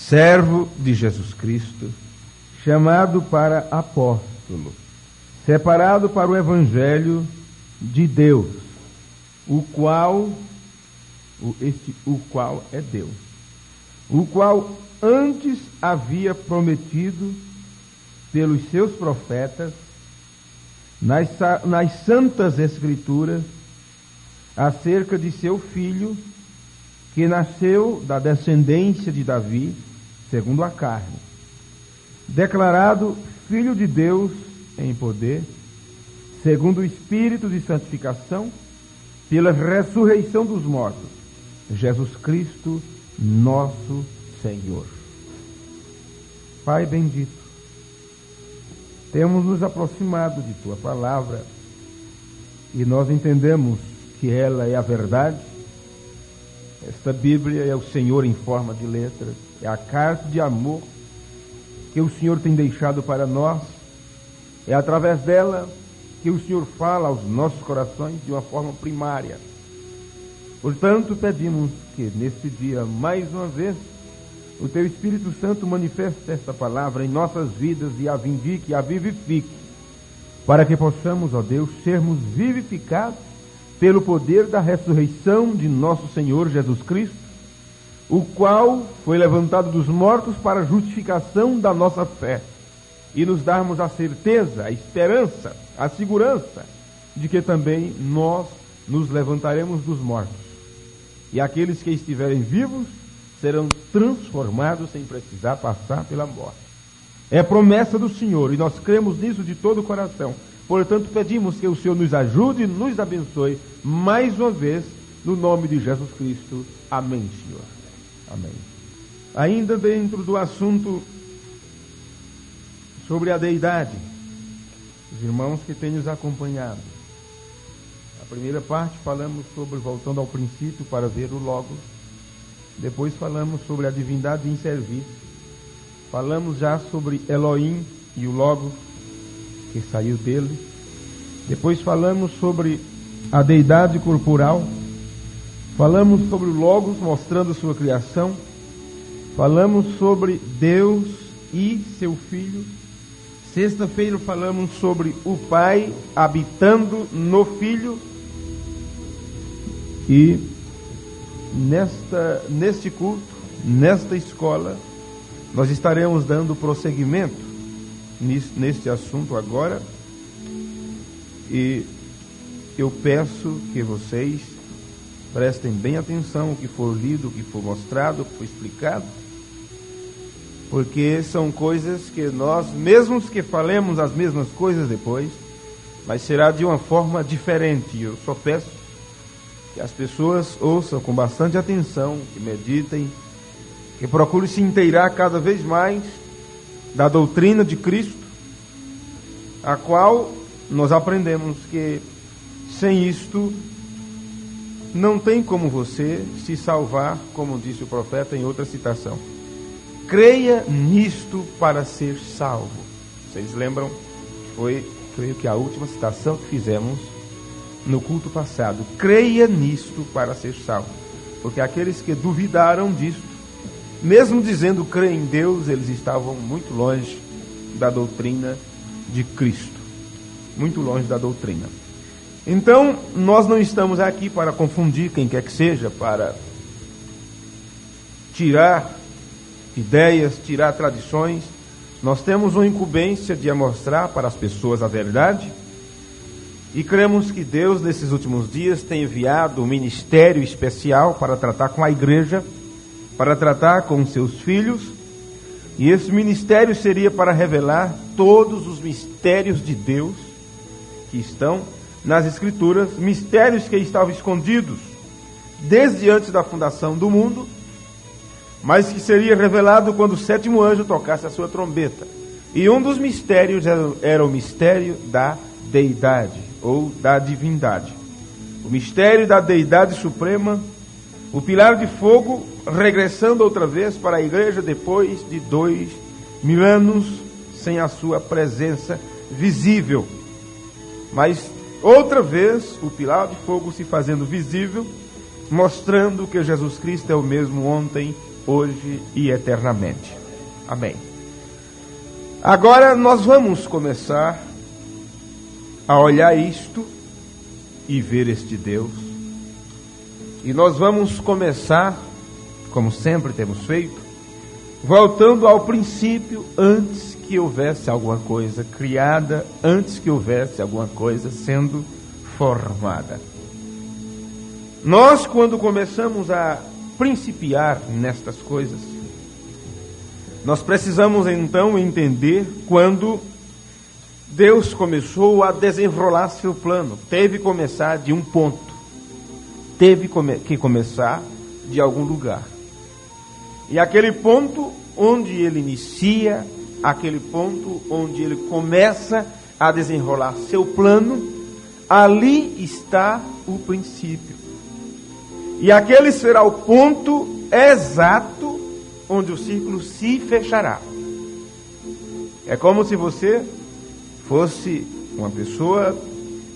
servo de Jesus Cristo, chamado para apóstolo, separado para o Evangelho de Deus, o qual é Deus, o qual antes havia prometido pelos seus profetas nas santas Escrituras acerca de seu filho, que nasceu da descendência de Davi, segundo a carne, declarado Filho de Deus em poder, segundo o Espírito de santificação, pela ressurreição dos mortos, Jesus Cristo, nosso Senhor. Pai bendito, temos nos aproximado de Tua palavra e nós entendemos que ela é a verdade. Esta Bíblia é o Senhor em forma de letras, é a carta de amor que o Senhor tem deixado para nós. É através dela que o Senhor fala aos nossos corações de uma forma primária. Portanto, pedimos que neste dia, mais uma vez, o Teu Espírito Santo manifeste esta palavra em nossas vidas e a vindique, a vivifique, para que possamos, ó Deus, sermos vivificados pelo poder da ressurreição de nosso Senhor Jesus Cristo, o qual foi levantado dos mortos para a justificação da nossa fé, e nos darmos a certeza, a esperança, a segurança de que também nós nos levantaremos dos mortos, e aqueles que estiverem vivos serão transformados sem precisar passar pela morte. É promessa do Senhor, e nós cremos nisso de todo o coração. Portanto, pedimos que o Senhor nos ajude e nos abençoe mais uma vez, no nome de Jesus Cristo. Amém, Senhor. Amém. Ainda dentro do assunto sobre a deidade, os irmãos que têm nos acompanhado, a primeira parte falamos sobre, voltando ao princípio para ver o Logos, depois falamos sobre a divindade em serviço, falamos já sobre Elohim e o Logos, que saiu dele. Depois falamos sobre a deidade corporal, falamos sobre o Logos mostrando sua criação, falamos sobre Deus e seu Filho. Sexta-feira falamos sobre o Pai habitando no Filho, e neste culto, nesta escola, nós estaremos dando prosseguimento neste assunto agora, e eu peço que vocês prestem bem atenção ao que for lido, o que for mostrado, o que for explicado, porque são coisas que nós, mesmo que falemos as mesmas coisas depois, mas será de uma forma diferente. Eu só peço que as pessoas ouçam com bastante atenção, que meditem, que procurem se inteirar cada vez mais da doutrina de Cristo, a qual nós aprendemos que sem isto não tem como você se salvar, como disse o profeta em outra citação. Creia nisto para ser salvo. Vocês lembram? Foi, creio que a última citação que fizemos no culto passado. Creia nisto para ser salvo. Porque aqueles que duvidaram disto, mesmo dizendo crer em Deus, eles estavam muito longe da doutrina de Cristo. Muito longe da doutrina. Então, nós não estamos aqui para confundir quem quer que seja, para tirar ideias, tirar tradições. Nós temos uma incumbência de mostrar para as pessoas a verdade, e cremos que Deus, nesses últimos dias, tem enviado um ministério especial para tratar com a igreja, para tratar com seus filhos, e esse ministério seria para revelar todos os mistérios de Deus que estão nas Escrituras, mistérios que estavam escondidos desde antes da fundação do mundo, mas que seria revelado quando o sétimo anjo tocasse a sua trombeta. E um dos mistérios era o mistério da deidade, ou da divindade. O mistério da deidade suprema, o pilar de fogo regressando outra vez para a igreja depois de 2000 anos sem a sua presença visível. Mas outra vez o pilar de fogo se fazendo visível, mostrando que Jesus Cristo é o mesmo ontem, hoje e eternamente. Amém. Agora nós vamos começar a olhar isto e ver este Deus. E nós vamos começar, como sempre temos feito, voltando ao princípio, antes que houvesse alguma coisa criada, antes que houvesse alguma coisa sendo formada. Nós, quando começamos a principiar nestas coisas, nós precisamos então entender quando Deus começou a desenrolar seu plano. Teve que começar de um ponto, teve que começar de algum lugar. E aquele ponto onde ele inicia, aquele ponto onde ele começa a desenrolar seu plano, ali está o princípio. E aquele será o ponto exato onde o círculo se fechará. É como se você fosse uma pessoa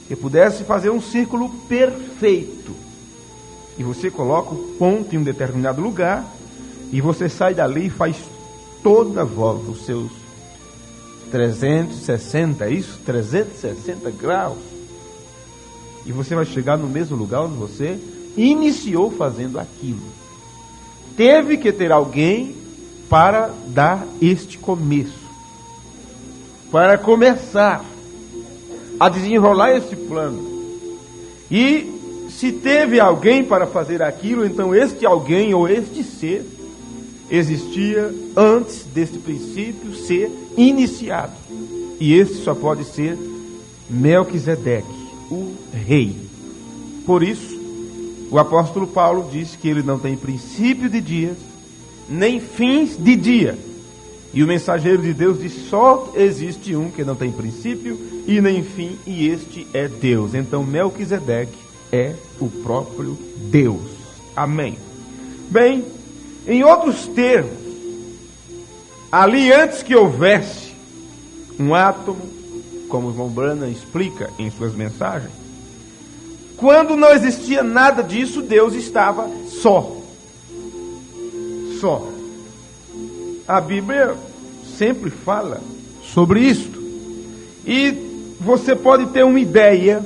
que pudesse fazer um círculo perfeito. E você coloca o ponto em um determinado lugar, e você sai dali e faz toda a volta, os seus 360, isso? 360 graus. E você vai chegar no mesmo lugar onde você iniciou fazendo aquilo. Teve que ter alguém para dar este começo, para começar a desenrolar este plano. E se teve alguém para fazer aquilo, então este alguém ou este ser existia antes deste princípio ser iniciado. E este só pode ser Melquisedeque, o rei. Por isso, o apóstolo Paulo diz que ele não tem princípio de dias, nem fins de dia. E o mensageiro de Deus diz: só existe um que não tem princípio e nem fim, e este é Deus. Então Melquisedeque é o próprio Deus. Amém. Bem, em outros termos, ali antes que houvesse um átomo, como o irmão Branham explica em suas mensagens, quando não existia nada disso, Deus estava só. Só. A Bíblia sempre fala sobre isto. E você pode ter uma ideia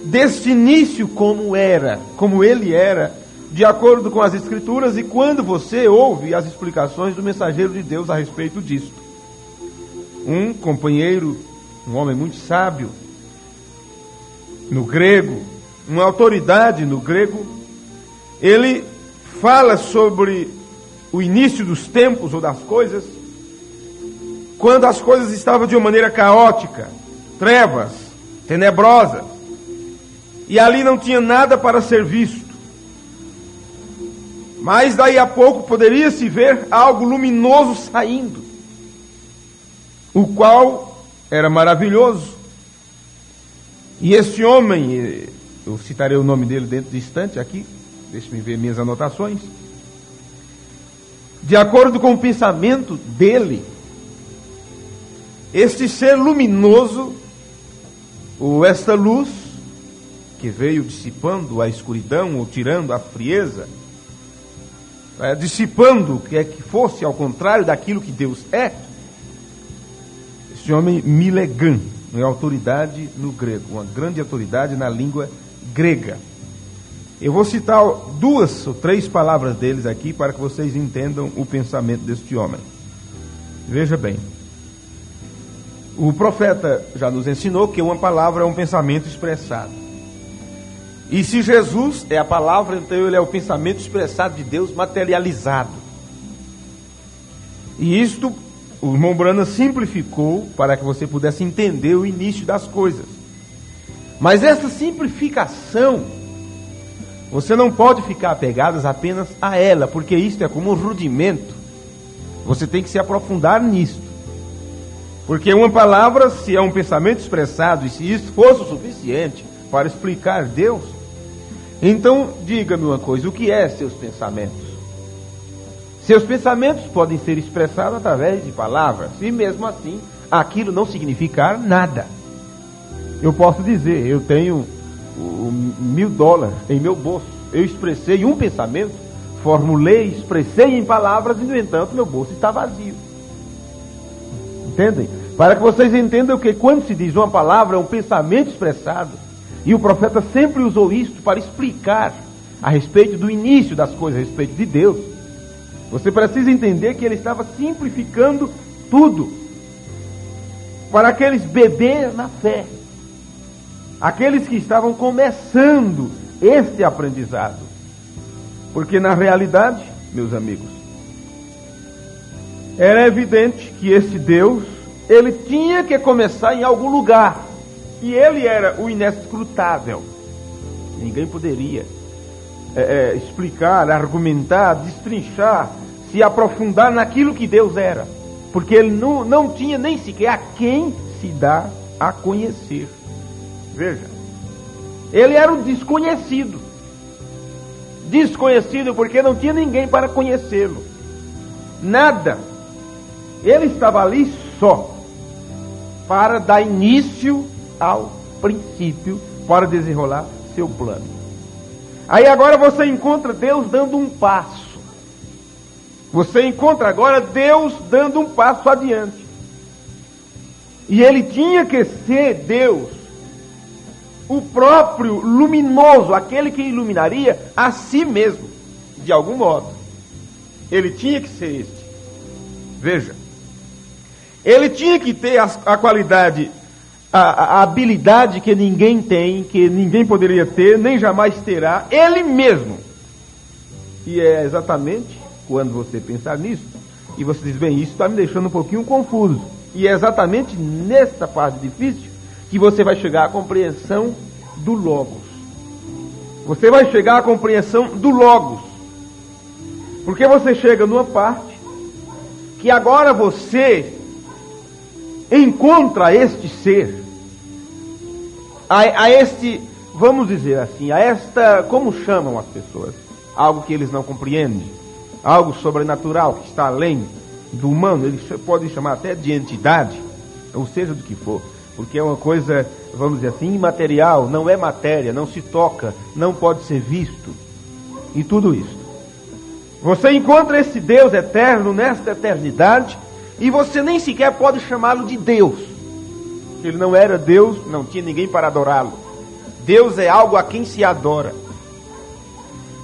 desse início como ele era, de acordo com as Escrituras, e quando você ouve as explicações do mensageiro de Deus a respeito disto. Um companheiro, um homem muito sábio, no grego, uma autoridade no grego, ele fala sobre o início dos tempos ou das coisas, quando as coisas estavam de uma maneira caótica, trevas, tenebrosas, e ali não tinha nada para ser visto. Mas daí a pouco poderia se ver algo luminoso saindo, o qual era maravilhoso. E esse homem, eu citarei o nome dele dentro de instante aqui, deixe-me ver minhas anotações. De acordo com o pensamento dele, este ser luminoso, ou esta luz, que veio dissipando a escuridão, ou tirando a frieza, dissipando o que é que fosse ao contrário daquilo que Deus é, esse homem Milegan, é autoridade no grego, uma grande autoridade na língua grega. Eu vou citar 2 ou 3 palavras deles aqui para que vocês entendam o pensamento deste homem. Veja bem, o profeta já nos ensinou que uma palavra é um pensamento expressado. E se Jesus é a palavra, então ele é o pensamento expressado de Deus materializado. E isto o irmão Branham simplificou para que você pudesse entender o início das coisas. Mas essa simplificação, você não pode ficar apegados apenas a ela, porque isto é como um rudimento. Você tem que se aprofundar nisto. Porque uma palavra, se é um pensamento expressado, e se isso fosse o suficiente para explicar Deus, então diga-me uma coisa: o que é seus pensamentos? Seus pensamentos podem ser expressados através de palavras, e mesmo assim, aquilo não significar nada. Eu posso dizer, eu tenho $1.000 em meu bolso, eu expressei um pensamento, formulei, expressei em palavras e, no entanto, meu bolso está vazio. Entendem? Para que vocês entendam que quando se diz uma palavra, é um pensamento expressado, e o profeta sempre usou isto para explicar a respeito do início das coisas, a respeito de Deus. Você precisa entender que ele estava simplificando tudo para aqueles bebês na fé, aqueles que estavam começando este aprendizado. Porque na realidade, meus amigos, era evidente que esse Deus, ele tinha que começar em algum lugar, e ele era o inescrutável. Ninguém poderia explicar, argumentar, destrinchar, se aprofundar naquilo que Deus era, porque ele não tinha nem sequer a quem se dá a conhecer. Veja, ele era um desconhecido, porque não tinha ninguém para conhecê-lo, nada. Ele estava ali só para dar início ao princípio, para desenrolar seu plano. Aí agora você encontra Deus dando um passo. Você encontra agora Deus dando um passo adiante. E ele tinha que ser Deus, o próprio luminoso, aquele que iluminaria a si mesmo, de algum modo. Ele tinha que ser este. Veja, ele tinha que ter a qualidade, a habilidade que ninguém tem, que ninguém poderia ter, nem jamais terá, ele mesmo. E é exatamente quando você pensar nisso, e você diz, bem, isso está me deixando um pouquinho confuso. E é exatamente nesta parte difícil que você vai chegar à compreensão do Logos. Você vai chegar à compreensão do Logos. Porque você chega numa parte que agora você encontra este ser, a este, vamos dizer assim, a esta, como chamam as pessoas? Algo que eles não compreendem, algo sobrenatural que está além do humano, eles podem chamar até de entidade, ou seja, do que for, porque é uma coisa, vamos dizer assim, imaterial, não é matéria, não se toca, não pode ser visto, e tudo isso. Você encontra esse Deus eterno nesta eternidade, e você nem sequer pode chamá-lo de Deus. Ele não era Deus, não tinha ninguém para adorá-lo. Deus é algo a quem se adora.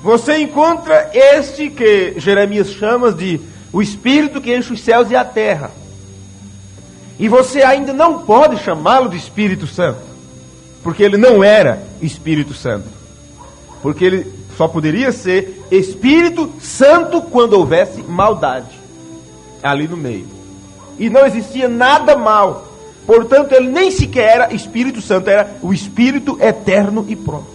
Você encontra este que Jeremias chama de o Espírito que enche os céus e a terra. E você ainda não pode chamá-lo de Espírito Santo, porque ele não era Espírito Santo. Porque ele só poderia ser Espírito Santo quando houvesse maldade ali no meio. E não existia nada mal. Portanto, ele nem sequer era Espírito Santo, era o Espírito eterno e pronto.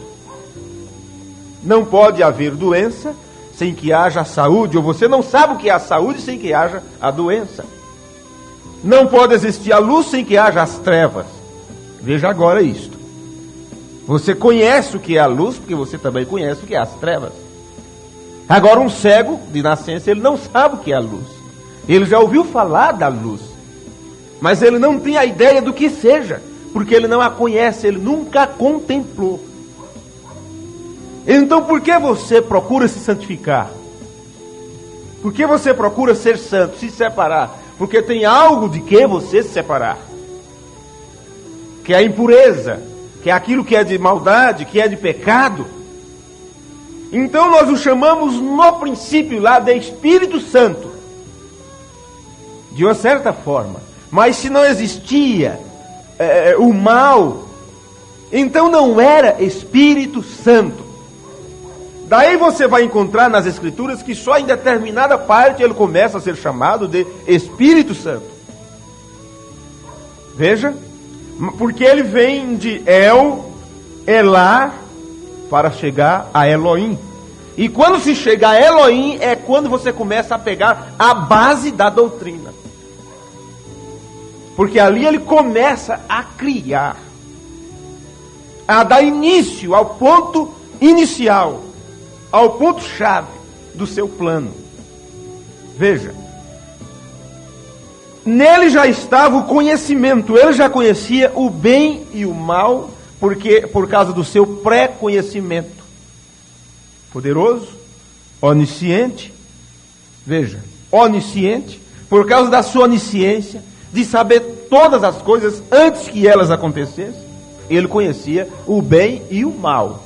Não pode haver doença sem que haja a saúde, ou você não sabe o que é a saúde sem que haja a doença. Não pode existir a luz sem que haja as trevas. Veja agora isto. Você conhece o que é a luz, porque você também conhece o que é as trevas. Agora, um cego de nascença, ele não sabe o que é a luz. Ele já ouviu falar da luz, mas ele não tem a ideia do que seja, porque ele não a conhece, ele nunca a contemplou. Então, por que você procura se santificar? Por que você procura ser santo, se separar? Porque tem algo de que você se separar, que é a impureza, que é aquilo que é de maldade, que é de pecado. Então nós o chamamos no princípio lá de Espírito Santo, de uma certa forma. Mas se não existia o mal, então não era Espírito Santo. Daí você vai encontrar nas Escrituras que só em determinada parte ele começa a ser chamado de Espírito Santo. Veja, porque ele vem de El, Elá, para chegar a Elohim. E quando se chega a Elohim é quando você começa a pegar a base da doutrina. Porque ali ele começa a criar, a dar início ao ponto inicial, ao ponto-chave do seu plano. Veja, nele já estava o conhecimento, ele já conhecia o bem e o mal, porque por causa do seu pré-conhecimento. Poderoso, onisciente, veja, onisciente, por causa da sua onisciência, de saber todas as coisas antes que elas acontecessem, ele conhecia o bem e o mal.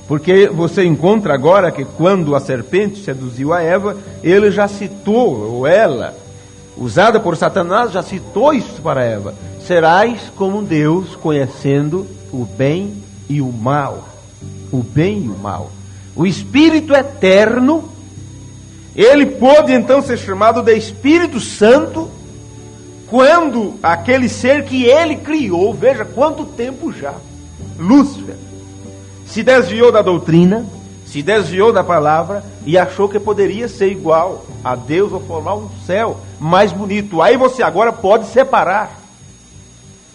Porque você encontra agora que quando a serpente seduziu a Eva, ele já citou, ou ela, usada por Satanás, já citou isso para Eva: serás como Deus, conhecendo o bem e o mal. O bem e o mal. O Espírito eterno, ele pôde então ser chamado de Espírito Santo, quando aquele ser que ele criou, veja quanto tempo já, Lúcifer, se desviou da doutrina, se desviou da palavra e achou que poderia ser igual a Deus ou formar um céu mais bonito. Aí você agora pode separar,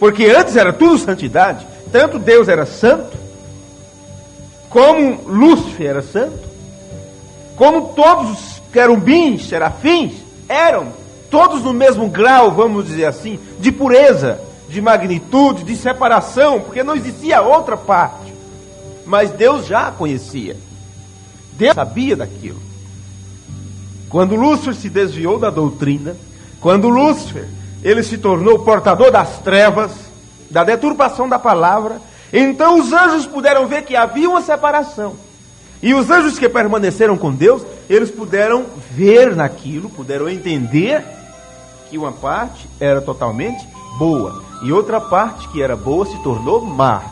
porque antes era tudo santidade, tanto Deus era santo, como Lúcifer era santo, como todos os querubins, serafins, eram todos no mesmo grau, vamos dizer assim, de pureza, de magnitude, de separação, porque não existia outra parte. Mas Deus já a conhecia. Deus sabia daquilo. Quando Lúcifer se desviou da doutrina, quando Lúcifer, ele se tornou portador das trevas, da deturpação da palavra, então os anjos puderam ver que havia uma separação. E os anjos que permaneceram com Deus, eles puderam ver naquilo, puderam entender que uma parte era totalmente boa e outra parte que era boa se tornou má.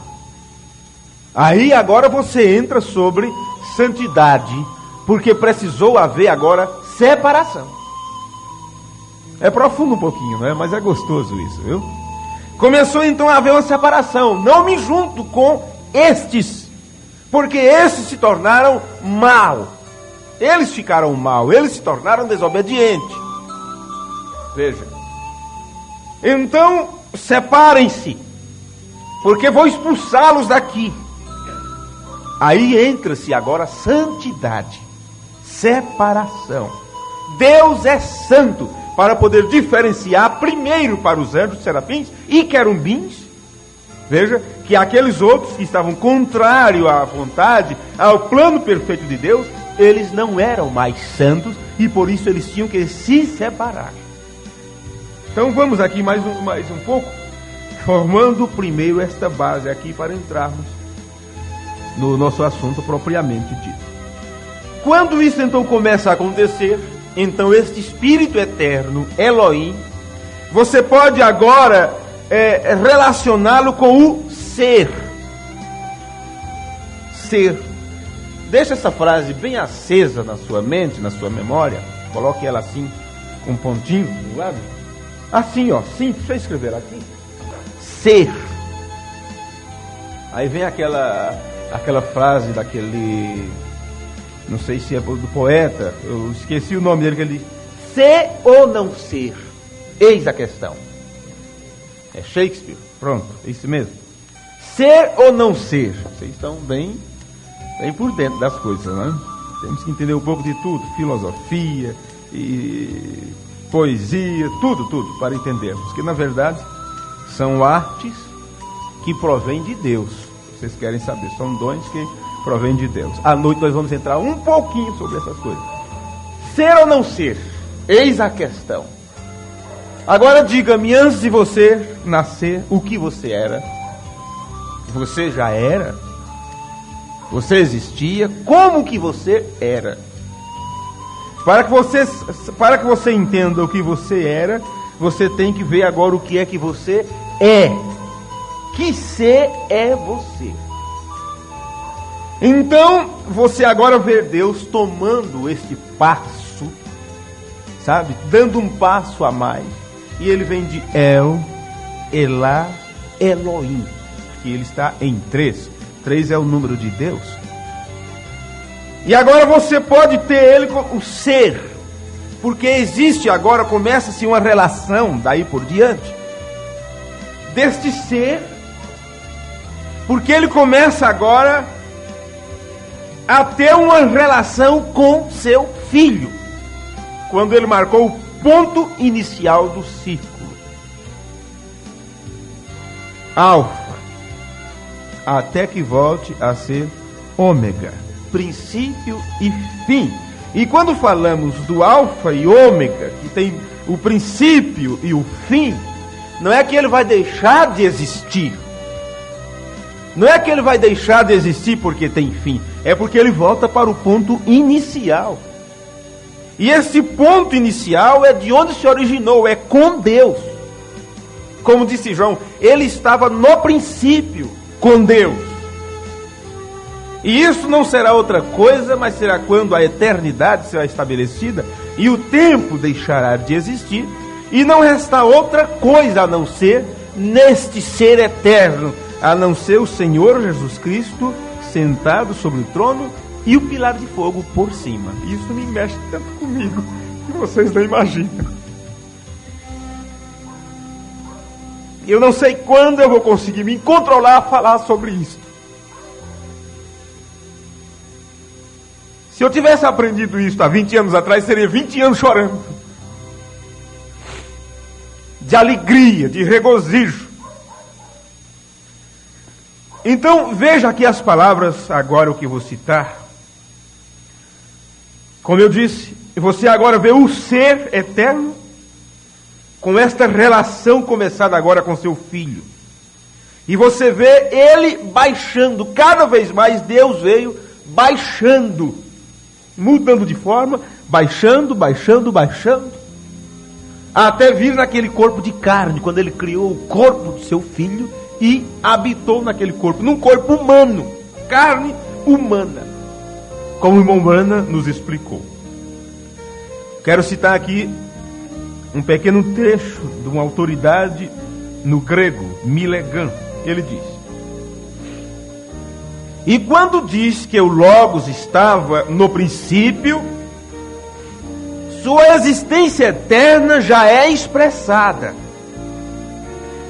Aí agora você entra sobre santidade, porque precisou haver agora separação. É profundo um pouquinho, não é? Mas é gostoso isso, viu? Começou então a haver uma separação. Não me junto com estes, porque estes se tornaram mal. Eles ficaram mal, eles se tornaram desobedientes. Veja. Então, separem-se, porque vou expulsá-los daqui. Aí entra-se agora santidade, separação. Deus é santo para poder diferenciar primeiro para os anjos, serafins e querubins. Veja que aqueles outros que estavam contrários à vontade, ao plano perfeito de Deus, eles não eram mais santos e por isso eles tinham que se separar. Então vamos aqui mais um pouco, formando primeiro esta base aqui para entrarmos no nosso assunto propriamente dito. Quando isso então começa a acontecer, então este Espírito eterno, Elohim, você pode agora relacioná-lo com o ser. Ser. Deixa essa frase bem acesa na sua mente, na sua memória. Coloque ela assim, com um pontinho do lado. Assim, ó, sim, deixa eu escrever aqui. Ser. Aí vem aquela frase daquele, não sei se é do poeta, eu esqueci o nome dele, que ele diz: ser ou não ser, eis a questão. É Shakespeare, pronto, é isso mesmo. Ser ou não ser, vocês estão bem por dentro das coisas, né? Temos que entender um pouco de tudo, filosofia e poesia, tudo, para entendermos que na verdade são artes que provêm de Deus. Vocês querem saber, são dons que provém de Deus. À noite nós vamos entrar um pouquinho sobre essas coisas. Ser ou não ser? Eis a questão. Agora diga-me, antes de você nascer, o que você era? Você já era? Você existia? Como que você era? Para que você entenda o que você era, você tem que ver agora o que é que você é. Que ser é você? Então, você agora vê Deus tomando este passo, sabe? Dando um passo a mais. E ele vem de El, Elá, Elohim. Que ele está em 3. 3 é o número de Deus. E agora você pode ter ele com o ser. Porque existe agora, começa-se uma relação, daí por diante, deste ser. Porque ele começa agora a ter uma relação com seu filho, quando ele marcou o ponto inicial do círculo. Alfa, até que volte a ser ômega. princípio e fim. E quando falamos do alfa e ômega, que tem o princípio e o fim, não é que ele vai deixar de existir. Não é que ele vai deixar de existir porque tem fim. É porque ele volta para o ponto inicial. E esse ponto inicial é de onde se originou, é com Deus. Como disse João, ele estava no princípio com Deus. E isso não será outra coisa, mas será quando a eternidade será estabelecida e o tempo deixará de existir, e não resta outra coisa a não ser neste ser eterno, a não ser o Senhor Jesus Cristo sentado sobre o trono e o pilar de fogo por cima. Isso me mexe tanto comigo que vocês não imaginam. Eu não sei quando eu vou conseguir me controlar a falar sobre isso. Se eu tivesse aprendido isso há 20 anos atrás, seria 20 anos chorando. De alegria, de regozijo. Então, veja aqui as palavras, agora o que vou citar. Como eu disse, você agora vê o ser eterno com esta relação começada agora com seu filho. E você vê ele baixando, cada vez mais Deus veio baixando, mudando de forma, baixando, até vir naquele corpo de carne, quando ele criou o corpo do seu filho e habitou naquele corpo, num corpo humano, carne humana, como o irmão Brana nos explicou. Quero citar aqui um pequeno trecho de uma autoridade no grego, Milegan. Ele diz: e quando diz que o Logos estava no princípio, sua existência eterna já é expressada.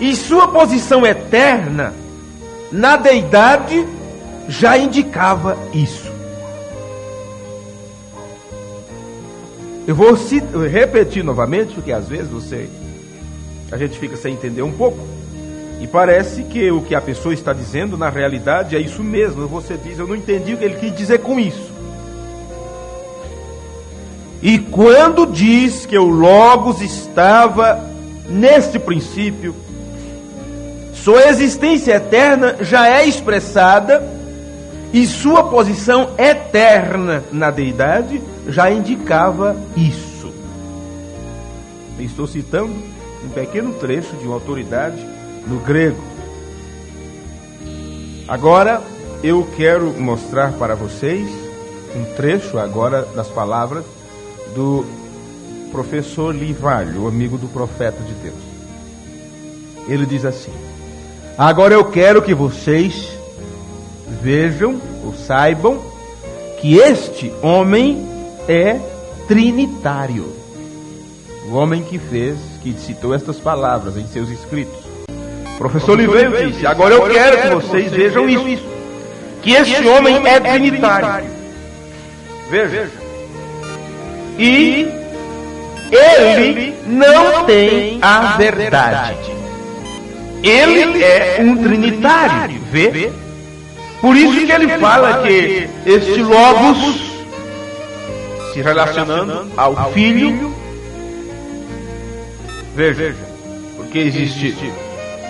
E sua posição eterna na deidade já indicava isso. Eu vou repetir novamente, porque às vezes a gente fica sem entender um pouco. E parece que o que a pessoa está dizendo, na realidade, é isso mesmo. Você diz, eu não entendi o que ele quis dizer com isso. E quando diz que o Logos estava neste princípio, sua existência eterna já é expressada e sua posição eterna na deidade já indicava isso. Estou citando um pequeno trecho de uma autoridade no grego. Agora eu quero mostrar para vocês um trecho agora das palavras do professor Livalho, o amigo do profeta de Deus. Ele diz assim: agora eu quero que vocês vejam ou saibam que este homem é trinitário. O homem que citou estas palavras em seus escritos. O professor Livalho disse: agora eu quero que vocês vejam isso, que este homem é trinitário. Veja. E ele não tem a verdade. Ele é um trinitário, vê? Por isso que ele fala que este Logos, se relacionando ao Filho, veja, porque existe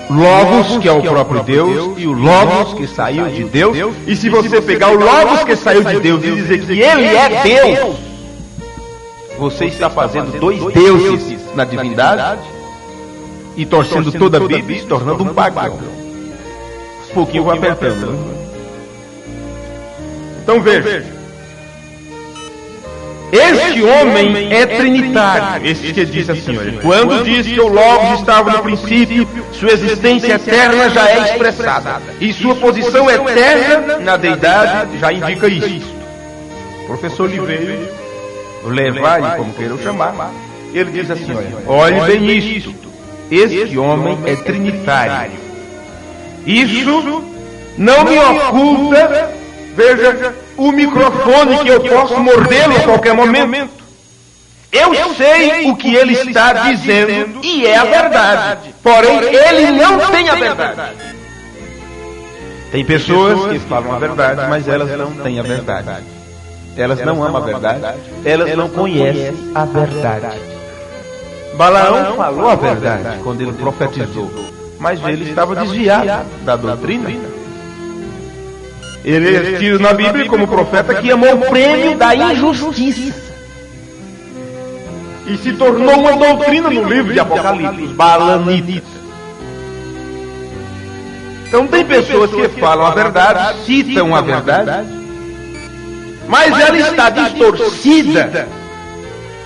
Logos, que é o próprio Deus, e o Logos que saiu de Deus. E se você pegar o Logos que saiu de Deus e dizer que ele é Deus, você está fazendo dois deuses na divindade e torcendo toda a Bíblia e se tornando um pagão. Um pouquinho vai apertando, né? Então veja, este homem é trinitário. Este que diz assim, olha, quando diz que o Logos estava no princípio, sua existência eterna já é expressada, e sua posição eterna na deidade já indica isso. O professor Livalho, o Livalho, como queiram chamar, ele diz assim, olhe bem isto, este homem é trinitário. Isso não me oculta, veja, o microfone que eu posso mordê-lo a qualquer momento. Eu sei o que ele está dizendo e é a verdade. Porém, ele não tem a verdade. Tem pessoas que falam a verdade, mas elas não têm a verdade. Elas não amam a verdade, elas não conhecem a verdade. Balaão falou a verdade quando ele profetizou, mas ele estava desviado da doutrina. Ele é tido na Bíblia como profeta que amou o prêmio da injustiça e se tornou uma doutrina no livro de Apocalipse, os balanitas. Então tem pessoas que falam a verdade, citam a verdade, mas ela está distorcida,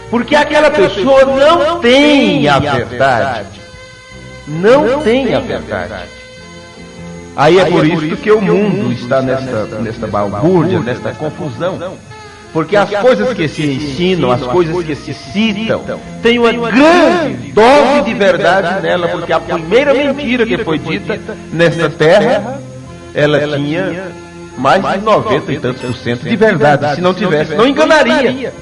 porque aquela pessoa não tem a verdade. Não tem a verdade. Aí é por isso que o mundo está nesta balbúrdia, nesta confusão. Porque as coisas que se ensinam, as coisas que se citam, tem uma grande dose de verdade nela, porque a primeira mentira que foi dita nesta terra, ela tinha mais de 90 e tantos por cento de verdade. Se não tivesse, não enganaria.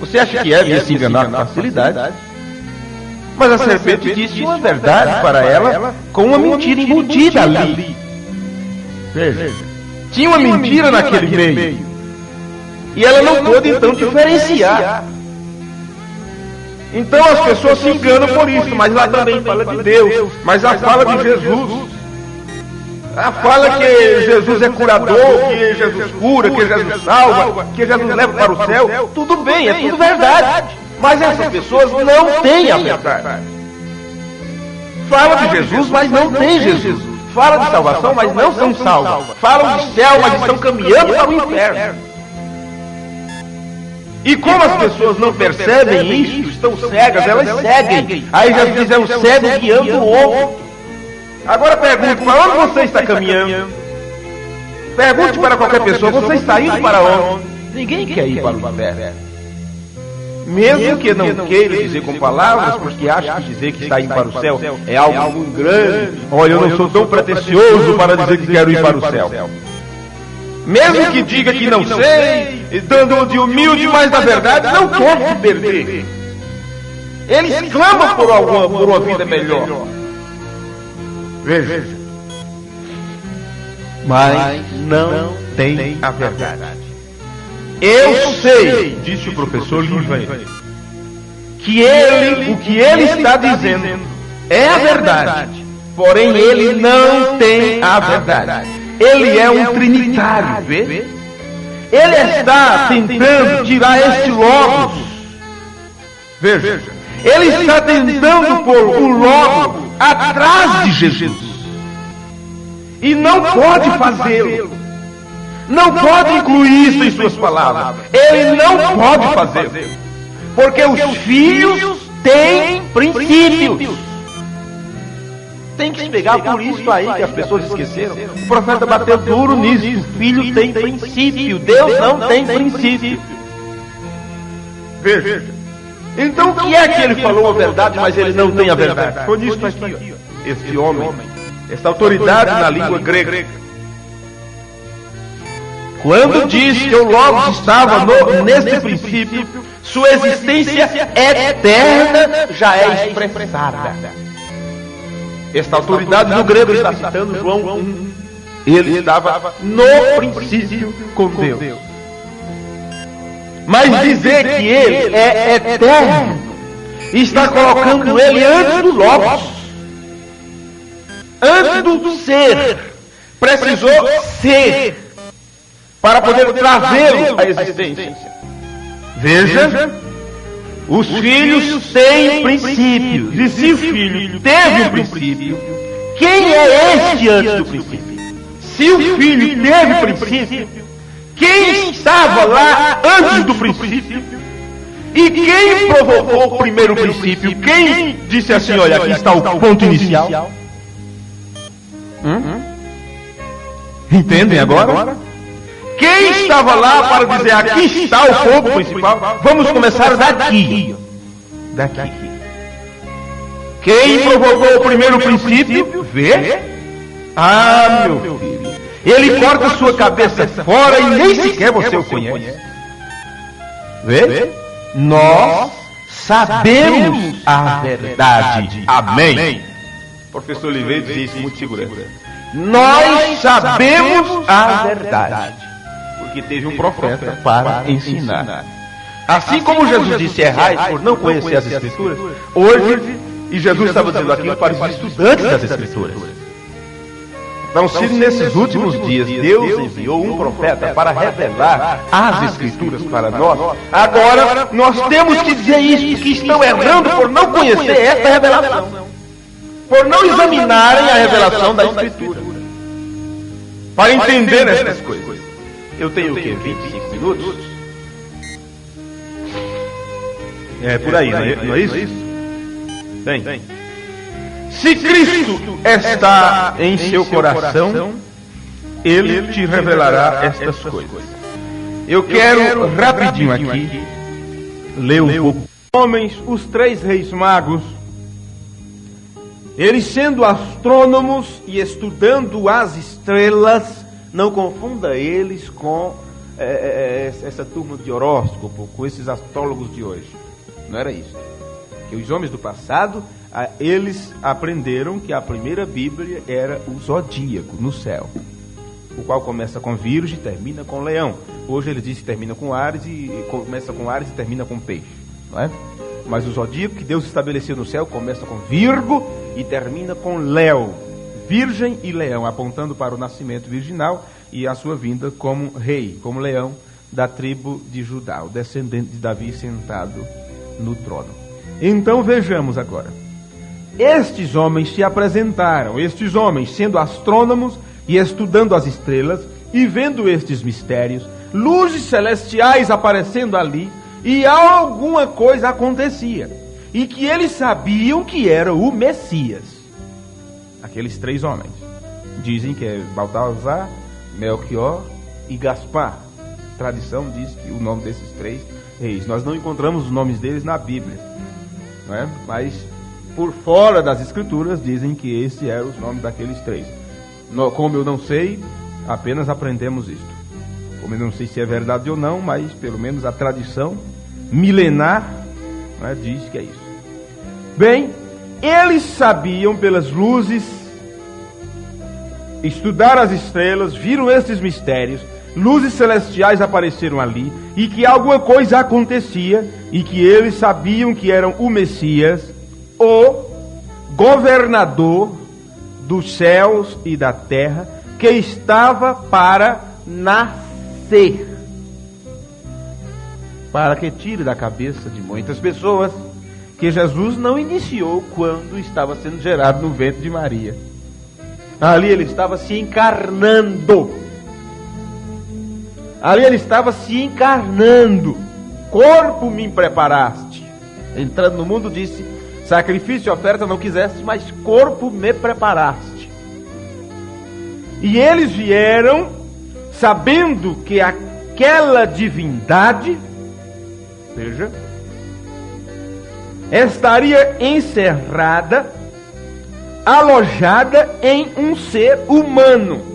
Você acha que Eva ia se enganar com facilidade? Mas a serpente disse uma verdade para ela com uma mentira embutida ali. Veja, tinha uma mentira naquele meio. E ela não pôde então diferenciar. Então as pessoas se enganam por isso, mas lá também fala de Deus, mas lá fala de Jesus. Ela fala que Jesus é curador, que Jesus cura, que Jesus salva, que Jesus leva para o céu. Tudo bem, é tudo verdade. Mas essas pessoas não têm a verdade. Fala de Jesus, mas não tem Jesus. Fala de salvação, mas não são salvos. Falam de céu, mas estão caminhando para o inferno. E como as pessoas não percebem isso, estão cegas, elas seguem. Aí Jesus diz, é um cego guiando o outro. Agora pergunte, para onde você está caminhando? Pergunte para qualquer pessoa, você está indo para onde? Ninguém quer ir para o inferno. Mesmo que não queira dizer com palavras, porque acha que dizer que está indo para o céu é algo muito grande. Olha, eu não sou tão pretensioso para dizer que quero ir para o céu. Mesmo que diga que não sei, dando de humilde, mas na verdade não quer se perder. Eles clamam por uma vida melhor. Veja. Mas não tem a verdade. Eu sei, disse o professor Livan, que o que ele está dizendo é a verdade, porém ele não tem a verdade. Ele é um trinitário, vê? Ele está tentando tirar este logos. Veja, ele está tentando pôr o logos atrás de Jesus. E não pode fazê-lo. Não pode incluir isso em suas palavras. Ele não pode fazer. Porque os filhos têm princípios. Tem que explicar por isso aí que as pessoas esqueceram. O profeta bateu duro nisso. O filho tem princípio. Deus não tem princípio. Veja. Então o que é que ele falou a verdade, mas ele não tem a verdade? Foi nisso aqui, ó. Este homem, esta autoridade na língua grega. Quando diz que o Logos estava nesse princípio, sua existência eterna já é expressada. Esta autoridade no grego está citando João 1. Ele estava no princípio com Deus. Mas dizer que ele é eterno, está colocando ele antes do Logos. Antes do ser. Precisou ser para poder trazê-lo à existência. Veja, os filhos têm princípios. E se o filho teve um princípio, quem é este antes do princípio? Se o filho teve princípio, quem estava lá antes do princípio? E quem provocou o primeiro princípio? Quem disse assim, olha, aqui está o ponto inicial? Entendem agora? Quem estava lá para dizer, aqui está o ponto principal? Vamos começar daqui. Daqui. Quem provocou o primeiro princípio? Vê? Ah, meu filho. Ele corta sua cabeça fora e nem sequer você o conhece. Vê? Nós sabemos a verdade. Amém. O professor Oliveira disse isso muito segurança. nós sabemos a verdade, porque teve um profeta para ensinar. Assim como Jesus disse, errais por não conhecer as Escrituras, hoje, e Jesus estava dizendo aquilo para os estudantes das Escrituras. Então, se nesses últimos dias Deus enviou um profeta para revelar as Escrituras para nós, agora nós temos que dizer isso, que estão errando por não conhecer esta revelação, por não examinarem a revelação da Escritura, para entender essas coisas. Eu tenho o quê? 25 minutos? É por aí, não é isso? Tem. Se Cristo está em seu coração, Ele te revelará estas coisas. Eu quero rapidinho aqui ler um pouco. Homens, os 3 reis magos, eles sendo astrônomos e estudando as estrelas, não confunda eles com essa turma de horóscopo, com esses astrólogos de hoje. Não era isso. Que os homens do passado, eles aprenderam que a primeira Bíblia era o zodíaco no céu, o qual começa com Virgem e termina com Leão. Hoje ele diz que termina com Áries e começa com Áries e termina com Peixe, não é? Mas o zodíaco que Deus estabeleceu no céu começa com Virgo e termina com Léo, Virgem e Leão, apontando para o nascimento virginal e a sua vinda como rei, como leão da tribo de Judá, o descendente de Davi sentado no trono. Então vejamos agora. Estes homens se apresentaram, estes homens sendo astrônomos e estudando as estrelas e vendo estes mistérios, luzes celestiais aparecendo ali, e alguma coisa acontecia, e que eles sabiam que era o Messias. Aqueles 3 homens, dizem que é Baltazar, Melquior e Gaspar. A tradição diz que o nome desses 3 reis, nós não encontramos os nomes deles na Bíblia, não é? Mas por fora das Escrituras dizem que esse era os nomes daqueles 3. Como eu não sei, apenas aprendemos isto. Como eu não sei se é verdade ou não, mas pelo menos a tradição milenar, né, diz que é isso. Bem, eles sabiam pelas luzes, estudaram as estrelas, viram estes mistérios, luzes celestiais apareceram ali, e que alguma coisa acontecia, e que eles sabiam que eram o Messias, o governador dos céus e da terra, que estava para nascer. Para que tire da cabeça de muitas pessoas que Jesus não iniciou quando estava sendo gerado no ventre de Maria. Ali ele estava se encarnando. Ali ele estava se encarnando. Corpo me preparaste. Entrando no mundo disse: sacrifício e oferta não quiseste, mas corpo me preparaste. E eles vieram sabendo que aquela divindade, veja, estaria encerrada, alojada em um ser humano.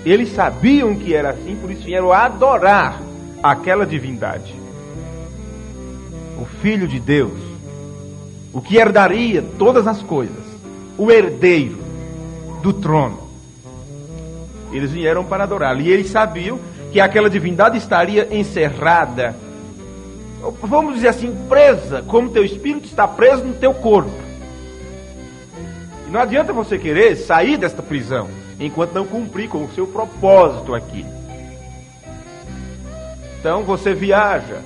Eles sabiam que era assim, por isso vieram adorar aquela divindade. O Filho de Deus, o que herdaria todas as coisas, o herdeiro do trono. Eles vieram para adorá-lo, e eles sabiam que aquela divindade estaria encerrada, vamos dizer assim, presa, como teu espírito está preso no teu corpo. E não adianta você querer sair desta prisão, enquanto não cumprir com o seu propósito aqui. Então você viaja,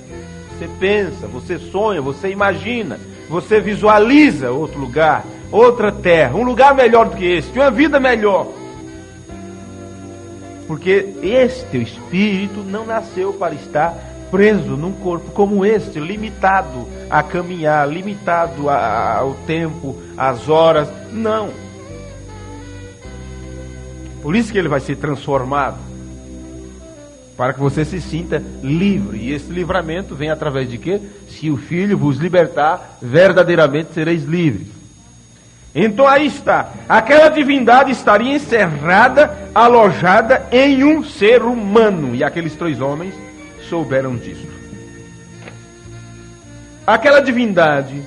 você pensa, você sonha, você imagina, você visualiza outro lugar, outra terra, um lugar melhor do que esse, uma vida melhor. Porque esse teu espírito não nasceu para estar preso num corpo como este, limitado a caminhar, limitado ao tempo, às horas. Não. Por isso que ele vai ser transformado, para que você se sinta livre. E esse livramento vem através de quê? Se o Filho vos libertar, verdadeiramente sereis livres. Então aí está, aquela divindade estaria encerrada, alojada em um ser humano, e aqueles 3 homens souberam disso. Aquela divindade,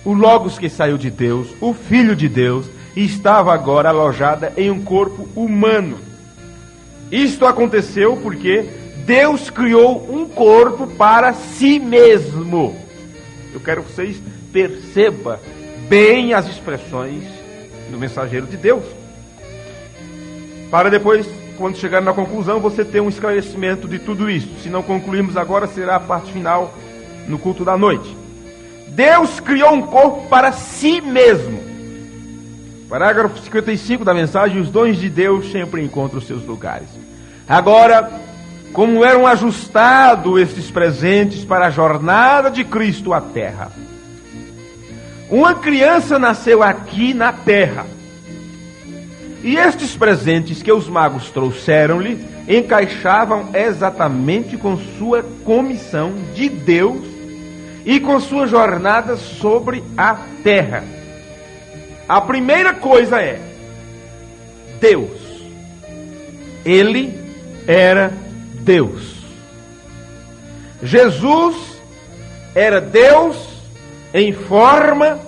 o Logos que saiu de Deus, o Filho de Deus, estava agora alojada em um corpo humano. Isto aconteceu porque Deus criou um corpo para si mesmo. Eu quero que vocês percebam bem as expressões do mensageiro de Deus, para depois, quando chegar na conclusão, você ter um esclarecimento de tudo isso. Se não concluirmos agora, será a parte final no culto da noite. Deus criou um corpo para si mesmo. Parágrafo 55 da mensagem: os dons de Deus sempre encontram os seus lugares. Agora, como eram ajustados estes presentes para a jornada de Cristo à terra? Uma criança nasceu aqui na terra. E estes presentes que os magos trouxeram-lhe encaixavam exatamente com sua comissão de Deus e com sua jornada sobre a terra. A primeira coisa é Deus. Ele era Deus. Jesus era Deus em forma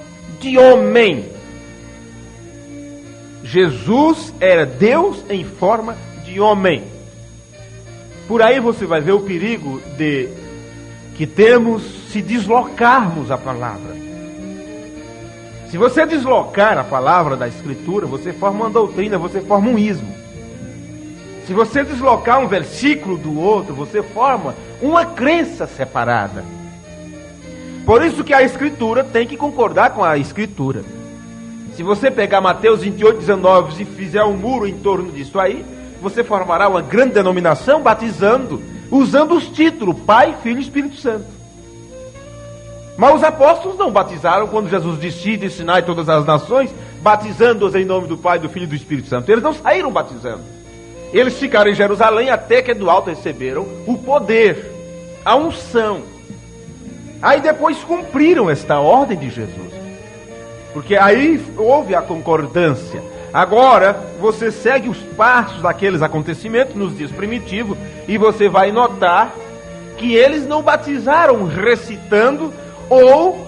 de homem. Jesus era Deus em forma de homem. Por aí você vai ver o perigo de que temos se deslocarmos a palavra. Se você deslocar a palavra da Escritura, você forma uma doutrina, você forma um ismo. Se você deslocar um versículo do outro, você forma uma crença separada. Por isso que a Escritura tem que concordar com a Escritura. Se você pegar Mateus 28, 19 e fizer um muro em torno disso aí, você formará uma grande denominação batizando, usando os títulos Pai, Filho e Espírito Santo. Mas os apóstolos não batizaram quando Jesus disse: ide, ensinai todas as nações, batizando-os em nome do Pai, do Filho e do Espírito Santo. Eles não saíram batizando. Eles ficaram em Jerusalém até que do alto receberam o poder, a unção. Aí depois cumpriram esta ordem de Jesus. Porque aí houve a concordância. Agora, você segue os passos daqueles acontecimentos nos dias primitivos e você vai notar que eles não batizaram recitando ou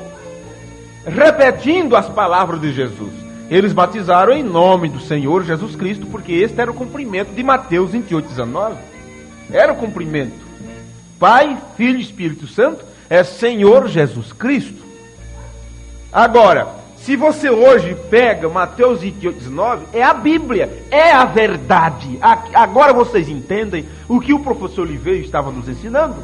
repetindo as palavras de Jesus. Eles batizaram em nome do Senhor Jesus Cristo, porque este era o cumprimento de Mateus 28, 19. Era o cumprimento. Pai, Filho e Espírito Santo é Senhor Jesus Cristo. Agora, se você hoje pega Mateus 28, 19, é a Bíblia, é a verdade. Agora vocês entendem o que o professor Oliveira estava nos ensinando?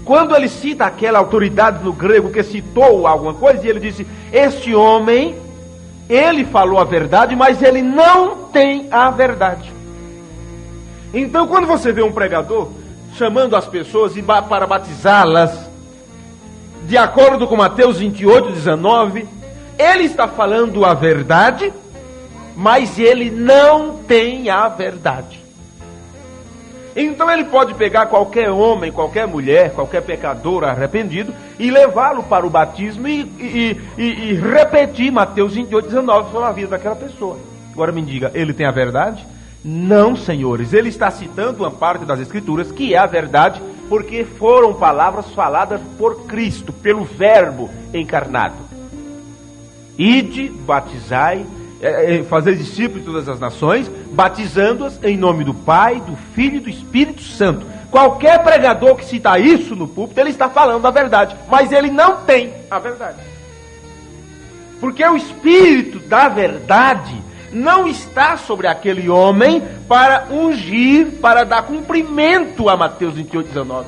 Quando ele cita aquela autoridade no grego que citou alguma coisa, e ele disse: este homem, ele falou a verdade, mas ele não tem a verdade. Então, quando você vê um pregador chamando as pessoas para batizá-las, de acordo com Mateus 28, 19, ele está falando a verdade, mas ele não tem a verdade. Então ele pode pegar qualquer homem, qualquer mulher, qualquer pecador arrependido e levá-lo para o batismo e repetir Mateus 28, 19 sobre a vida daquela pessoa. Agora me diga, ele tem a verdade? Não, senhores, ele está citando uma parte das Escrituras que é a verdade, porque foram palavras faladas por Cristo, pelo Verbo encarnado. Ide, batizai, fazer discípulos de todas as nações, batizando-as em nome do Pai, do Filho e do Espírito Santo. Qualquer pregador que cita isso no púlpito, ele está falando a verdade, mas ele não tem a verdade. Porque o Espírito da verdade não está sobre aquele homem para ungir, para dar cumprimento a Mateus 28, 19.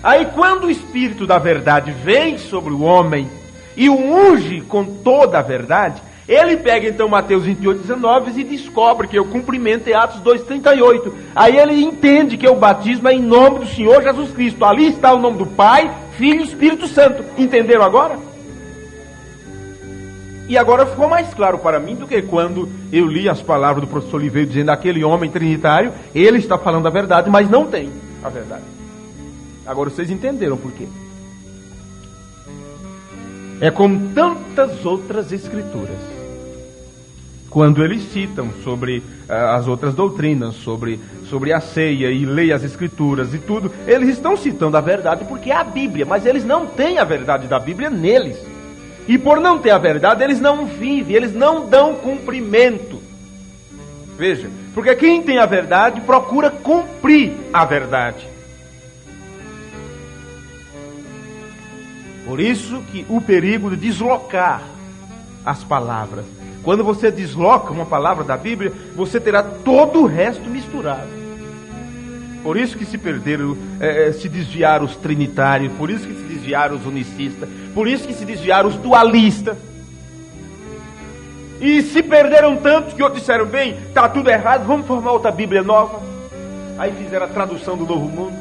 Aí quando o Espírito da verdade vem sobre o homem e o unge com toda a verdade, ele pega então Mateus 28, 19 e descobre que o cumprimento é Atos 2, 38. Aí ele entende que o batismo é em nome do Senhor Jesus Cristo. Ali está o nome do Pai, Filho e Espírito Santo. Entenderam agora? E agora ficou mais claro para mim do que quando eu li as palavras do professor Oliveira dizendo: aquele homem trinitário, ele está falando a verdade, mas não tem a verdade. Agora vocês entenderam por quê? É como tantas outras escrituras. Quando eles citam sobre as outras doutrinas, sobre a ceia e leem as escrituras e tudo, eles estão citando a verdade porque é a Bíblia, mas eles não têm a verdade da Bíblia neles. E por não ter a verdade, eles não vivem, eles não dão cumprimento. Veja, porque quem tem a verdade procura cumprir a verdade. Por isso que o perigo de deslocar as palavras. Quando você desloca uma palavra da Bíblia, você terá todo o resto misturado. Por isso que se perderam, se desviaram os trinitários, por isso que se desviaram os unicistas, por isso que se desviaram os dualistas. E se perderam tantos que outros disseram, bem, está tudo errado, vamos formar outra Bíblia nova. Aí fizeram a tradução do Novo Mundo.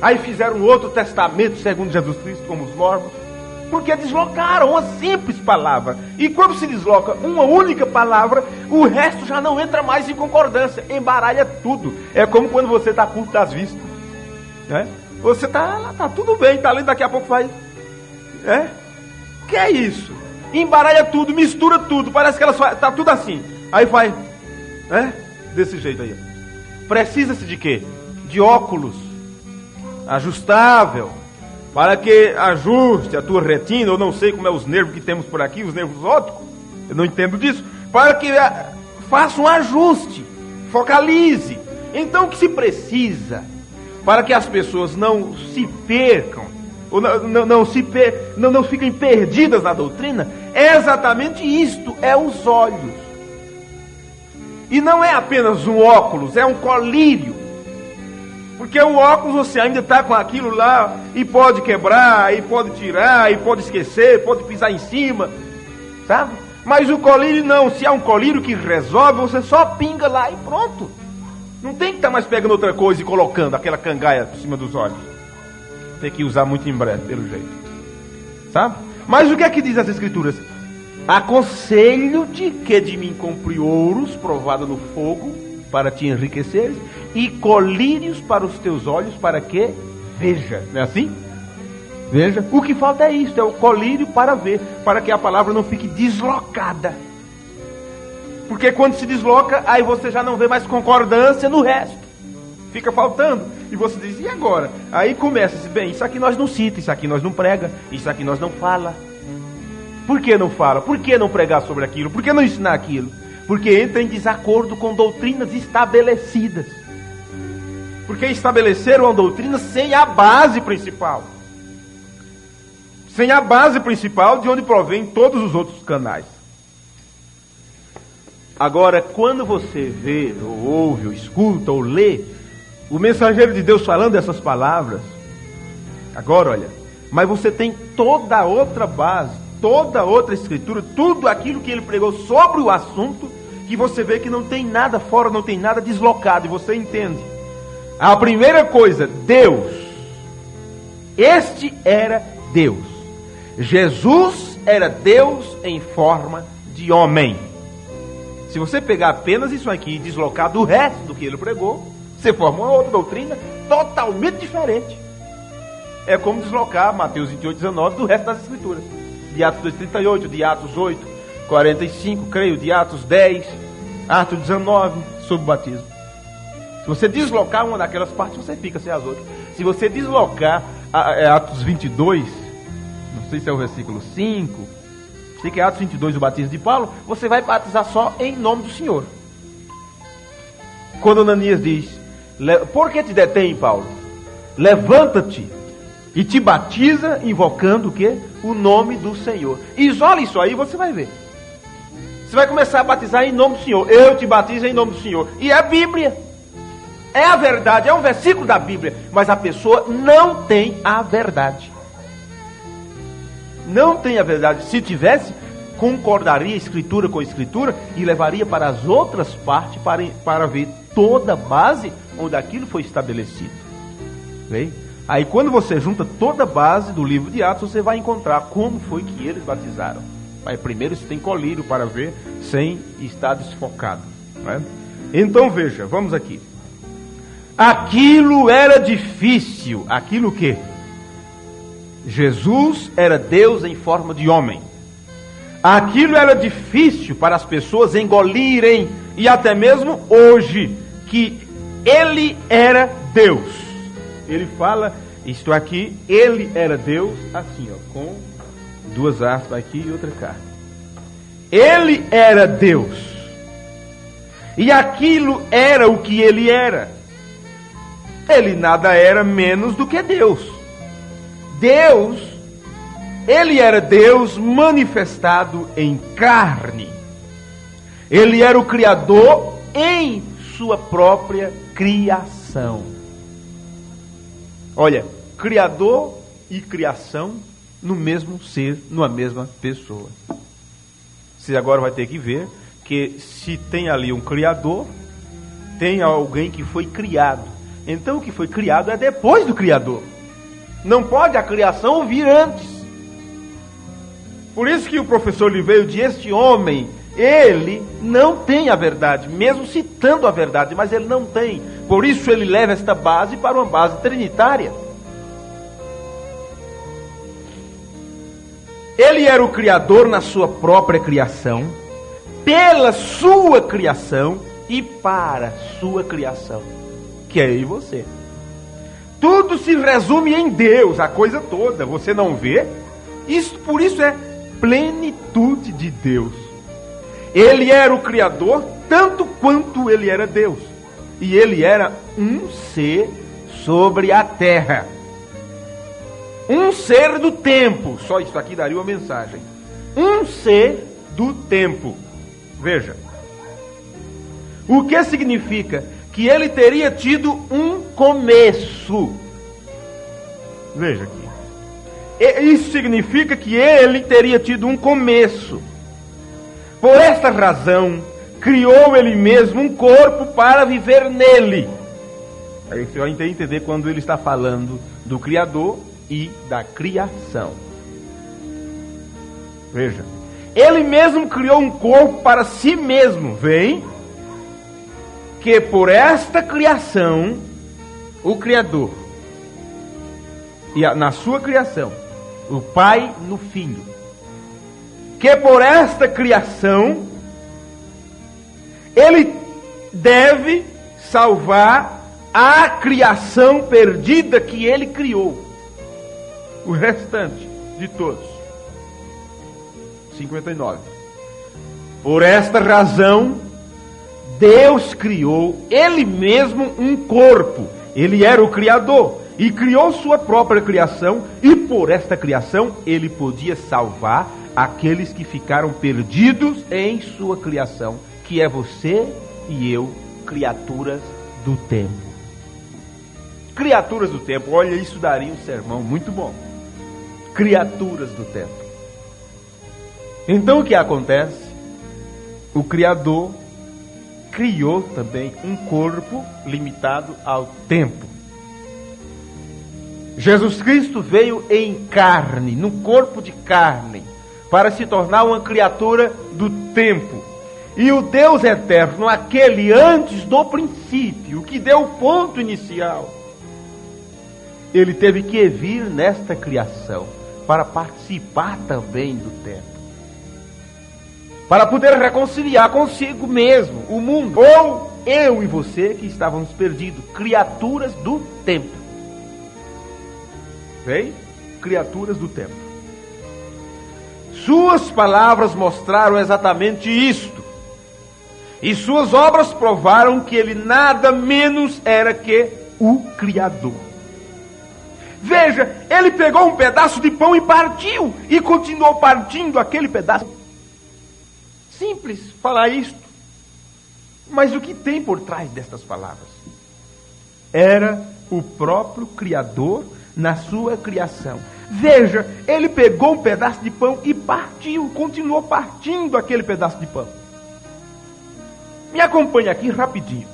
Aí fizeram outro testamento segundo Jesus Cristo, como os mormons. Porque deslocaram uma simples palavra. E quando se desloca uma única palavra, o resto já não entra mais em concordância. Embaralha tudo. É como quando você está curto das vistas. Né? Você está lá, está tudo bem, está ali, daqui a pouco vai. O que é isso? Embaralha tudo, mistura tudo. Parece que ela está tudo assim. Aí vai. Desse jeito aí. Precisa-se de quê? De óculos. Ajustável. Para que ajuste a tua retina, eu não sei como é os nervos que temos por aqui, os nervos ópticos, eu não entendo disso, para que faça um ajuste, focalize. Então o que se precisa, para que as pessoas não se percam, ou não fiquem perdidas na doutrina, é exatamente isto, é os olhos. E não é apenas um óculos, é um colírio. Porque o óculos você ainda está com aquilo lá e pode quebrar, e pode tirar, e pode esquecer, pode pisar em cima, sabe? Mas o colírio não, se há um colírio que resolve, você só pinga lá e pronto. Não tem que estar mais pegando outra coisa e colocando aquela cangaia por cima dos olhos. Tem que usar muito em breve, pelo jeito. Sabe? Mas o que é que diz as Escrituras? Aconselho-te que de mim compre ouros provado no fogo, para te enriqueceres, e colírios para os teus olhos, para que veja. Não é assim? Veja. O que falta é isso, é o colírio para ver, para que a palavra não fique deslocada. Porque quando se desloca, aí você já não vê mais concordância no resto. Fica faltando. E você diz, e agora? Aí começa, bem, isso aqui nós não cita, isso aqui nós não prega, isso aqui nós não fala. Por que não fala? Por que não pregar sobre aquilo? Por que não ensinar aquilo? Porque entra em desacordo com doutrinas estabelecidas. Porque estabeleceram uma doutrina sem a base principal. Sem a base principal de onde provém todos os outros canais. Agora, quando você vê, ou ouve, ou escuta, ou lê, o mensageiro de Deus falando essas palavras, agora olha, mas você tem toda outra base, toda outra escritura, tudo aquilo que ele pregou sobre o assunto, que você vê que não tem nada fora, não tem nada deslocado, e você entende. A primeira coisa, Deus. Este era Deus. Jesus era Deus em forma de homem. Se você pegar apenas isso aqui e deslocar do resto do que ele pregou, você forma uma outra doutrina totalmente diferente. É como deslocar Mateus 28, 19 do resto das Escrituras. De Atos 2, 38, de Atos 8, 45, creio, de Atos 10, Atos 19, sobre o batismo. Se você deslocar uma daquelas partes, você fica sem as outras. Se você deslocar Atos 22, não sei se é o versículo 5, sei que é Atos 22, o batismo de Paulo, você vai batizar só em nome do Senhor. Quando Ananias diz, por que te detém, Paulo? Levanta-te e te batiza invocando o quê? O nome do Senhor. Isole isso aí, você vai ver. Você vai começar a batizar em nome do Senhor. Eu te batizo em nome do Senhor. E é a Bíblia. É a verdade, é um versículo da Bíblia. Mas a pessoa não tem a verdade. Não tem a verdade. Se tivesse, concordaria escritura com escritura e levaria para as outras partes para ver toda a base onde aquilo foi estabelecido. Bem? Aí quando você junta toda a base do livro de Atos, você vai encontrar como foi que eles batizaram. Aí primeiro você tem colírio para ver sem estar desfocado. Né? Então veja, vamos aqui. Aquilo era difícil. Aquilo que? Jesus era Deus em forma de homem. Aquilo era difícil para as pessoas engolirem. E até mesmo hoje, que ele era Deus. Ele fala, isto aqui, ele era Deus, assim, ó, com Duas aspas aqui e outra cá. Ele era Deus. E aquilo era o que ele era. Ele nada era menos do que Deus. Deus, ele era Deus manifestado em carne. Ele era o Criador em sua própria criação. Olha, Criador e criação no mesmo ser, numa mesma pessoa. Você agora vai ter que ver que se tem ali um Criador, tem alguém que foi criado. Então o que foi criado é depois do Criador. Não pode a criação vir antes. Por isso que o professor Oliveira diz: este homem, ele não tem a verdade, mesmo citando a verdade, mas ele não tem. Por isso ele leva esta base para uma base trinitária. Ele era o Criador na sua própria criação, pela sua criação e para sua criação, que é eu e você. Tudo se resume em Deus, a coisa toda. Você não vê? Isso, por isso é plenitude de Deus. Ele era o Criador tanto quanto ele era Deus. E ele era um ser sobre a terra. Um ser do tempo. Só isso aqui daria uma mensagem. Um ser do tempo. Veja. O que significa? Que ele teria tido um começo. Veja aqui. Isso significa que ele teria tido um começo. Por esta razão, criou ele mesmo um corpo para viver nele. Aí você vai entender quando ele está falando do Criador e da criação. Veja. Ele mesmo criou um corpo para si mesmo. Vem. Que por esta criação, o Criador, e na sua criação, o Pai no Filho, que por esta criação, ele deve salvar a criação perdida que ele criou. O restante de todos. 59. Por esta razão, Deus criou ele mesmo um corpo. Ele era o Criador e criou sua própria criação, e por esta criação ele podia salvar aqueles que ficaram perdidos em sua criação, que é você e eu, criaturas do tempo. Criaturas do tempo, olha, isso daria um sermão muito bom. Criaturas do tempo. Então o que acontece? O Criador criou também um corpo limitado ao tempo. Jesus Cristo veio em carne, no corpo de carne, para se tornar uma criatura do tempo. E o Deus eterno, aquele antes do princípio, que deu o ponto inicial, ele teve que vir nesta criação para participar também do tempo. Para poder reconciliar consigo mesmo o mundo, ou eu e você que estávamos perdidos, criaturas do tempo. Vem? Criaturas do tempo. Suas palavras mostraram exatamente isto. E suas obras provaram que ele nada menos era que o Criador. Veja, ele pegou um pedaço de pão e partiu, e continuou partindo aquele pedaço. Simples falar isto. Mas o que tem por trás destas palavras? Era o próprio Criador na sua criação. Veja, ele pegou um pedaço de pão e partiu, continuou partindo aquele pedaço de pão. Me acompanhe aqui rapidinho.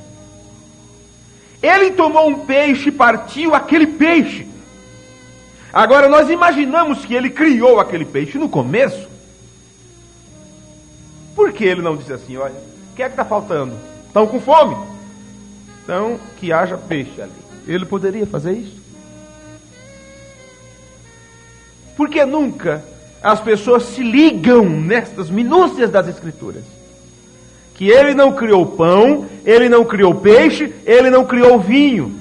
Ele tomou um peixe e partiu aquele peixe. Agora nós imaginamos que ele criou aquele peixe no começo. Por que ele não disse assim, olha, o que é que está faltando? Estão com fome? Então, que haja peixe ali. Ele poderia fazer isso? Porque nunca as pessoas se ligam nestas minúcias das Escrituras. Que ele não criou pão, ele não criou peixe, ele não criou vinho.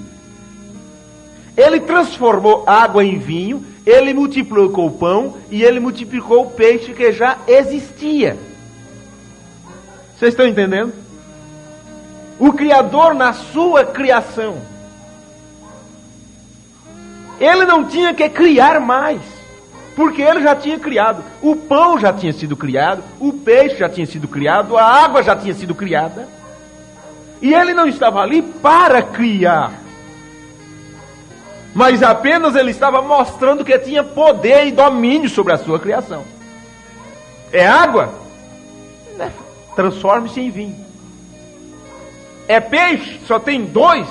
Ele transformou água em vinho Ele multiplicou o pão e ele multiplicou o peixe que já existia. Vocês estão entendendo? O Criador na sua criação, ele não tinha que criar mais, porque ele já tinha criado. O pão já tinha sido criado, o peixe já tinha sido criado, a água já tinha sido criada. E ele não estava ali para criar, mas apenas ele estava mostrando que tinha poder e domínio sobre a sua criação. É água? Transforme-se em vinho. É peixe? Só tem 2.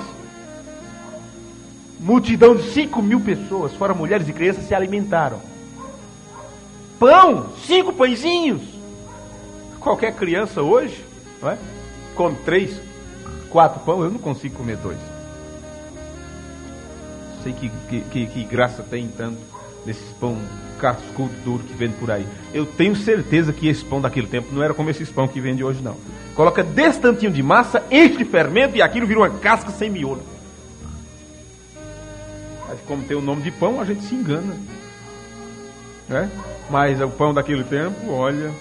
Multidão de 5.000 pessoas, fora mulheres e crianças, se alimentaram. Pão, 5 pãezinhos. Qualquer criança hoje, não é? Come 3, 4 pão, eu não consigo comer 2. Sei que graça tem tanto nesses pão cascudo duro que vende por aí. Eu tenho certeza que esse pão daquele tempo não era como esses pão que vende hoje, não. Coloca desse tantinho de massa, enche de fermento e aquilo vira uma casca sem miolo. Mas como tem o nome de pão, a gente se engana, né? Mas o pão daquele tempo, olha,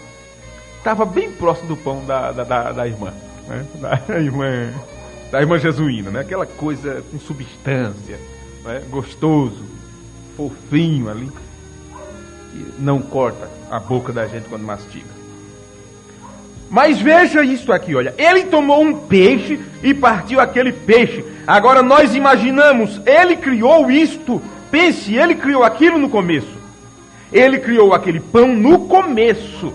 estava bem próximo do pão da irmã, né? Da irmã jesuína, né? Aquela coisa com substância, né? Gostoso, fofinho ali. E não corta a boca da gente quando mastiga. Mas veja isso aqui, olha. Ele tomou um peixe e partiu aquele peixe. Agora nós imaginamos, ele criou isto. Pense, ele criou aquilo no começo. Ele criou aquele pão no começo.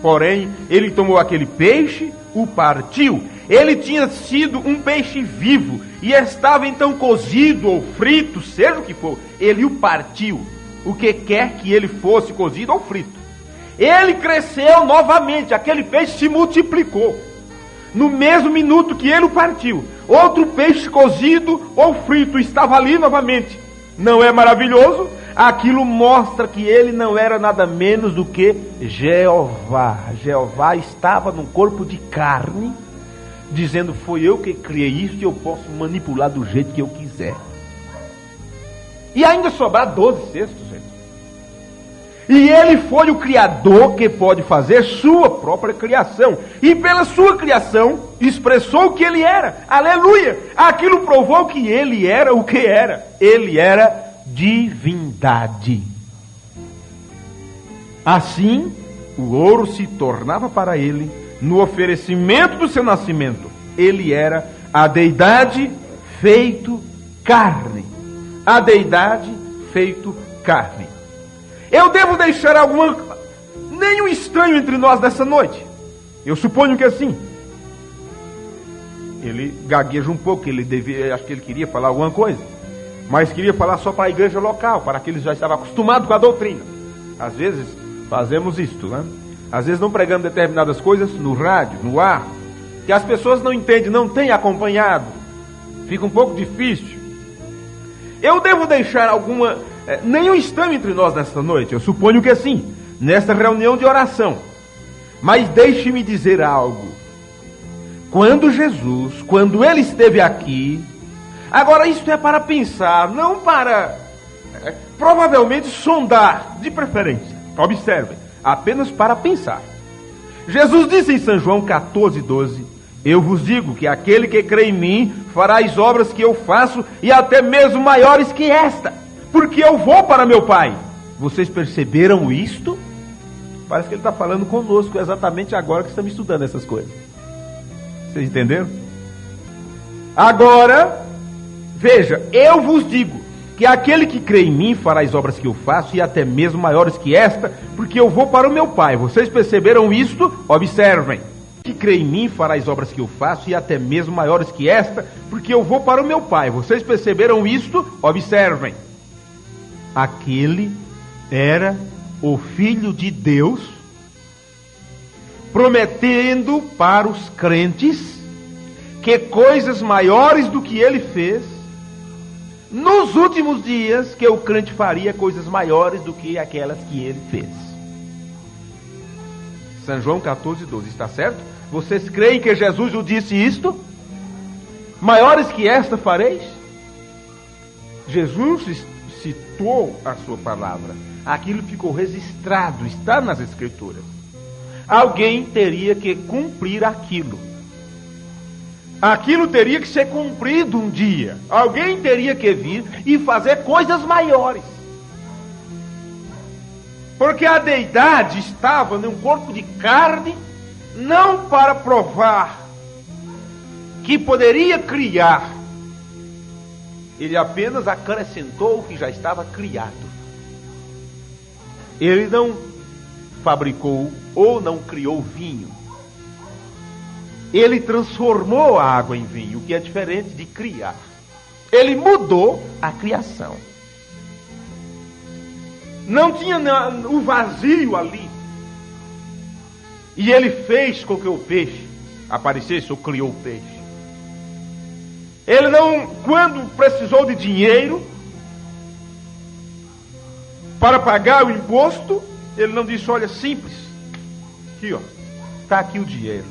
Porém, ele tomou aquele peixe, o partiu. Ele tinha sido um peixe vivo e estava então cozido ou frito, seja o que for. Ele o partiu. O que quer que ele fosse cozido ou frito. Ele cresceu novamente, aquele peixe se multiplicou. No mesmo minuto que ele o partiu, outro peixe cozido ou frito estava ali novamente. Não é maravilhoso? Aquilo mostra que ele não era nada menos do que Jeová. Jeová estava num corpo de carne, dizendo, foi eu que criei isso e eu posso manipular do jeito que eu quiser. E ainda sobrar 12 cestos, gente. E ele foi o Criador que pode fazer sua própria criação. E pela sua criação, expressou o que ele era. Aleluia! Aquilo provou que ele era o que era. Ele era divindade. Assim, o ouro se tornava para ele, no oferecimento do seu nascimento, ele era a deidade feito carne. A deidade feito carne. Eu devo deixar nenhum estranho entre nós nessa noite? Eu suponho que assim. Ele gagueja um pouco, acho que ele queria falar alguma coisa, mas queria falar só para a igreja local, para aqueles que já estavam acostumados com a doutrina. Às vezes fazemos isto, né? Às vezes não pregamos determinadas coisas no rádio, no ar, que as pessoas não entendem, não têm acompanhado. Fica um pouco difícil. Eu devo deixar nenhum estranho entre nós nesta noite? Eu suponho que sim, nesta reunião de oração. Mas deixe-me dizer algo. Quando ele esteve aqui, agora isto é para pensar, não para, provavelmente sondar, de preferência, observem, apenas para pensar. Jesus disse em São João 14:12, eu vos digo que aquele que crê em mim fará as obras que eu faço e até mesmo maiores que esta, porque eu vou para meu Pai. Vocês perceberam isto? Parece que ele está falando conosco exatamente agora que estamos estudando essas coisas. Vocês entenderam? Agora, veja, eu vos digo que aquele que crê em mim fará as obras que eu faço e até mesmo maiores que esta, porque eu vou para o meu Pai. Vocês perceberam isto? Observem. Que crê em mim fará as obras que eu faço e até mesmo maiores que esta, porque eu vou para o meu Pai. Vocês perceberam isto? Observem. Aquele era o Filho de Deus, prometendo para os crentes que coisas maiores do que ele fez, nos últimos dias, que o crente faria coisas maiores do que aquelas que ele fez. São João 14:12, está certo? Vocês creem que Jesus o disse isto? Maiores que esta fareis? Jesus citou a sua palavra. Aquilo ficou registrado, está nas Escrituras. Alguém teria que cumprir aquilo. Aquilo teria que ser cumprido um dia. Alguém teria que vir e fazer coisas maiores. Porque a deidade estava num corpo de carne, não para provar que poderia criar. Ele apenas acrescentou o que já estava criado. Ele não fabricou ou não criou vinho. Ele transformou a água em vinho, o que é diferente de criar. Ele mudou a criação. Não tinha o vazio ali. E ele fez com que o peixe aparecesse ou criou o peixe. Ele não, quando precisou de dinheiro para pagar o imposto, ele não disse, olha, simples, aqui ó, está aqui o dinheiro.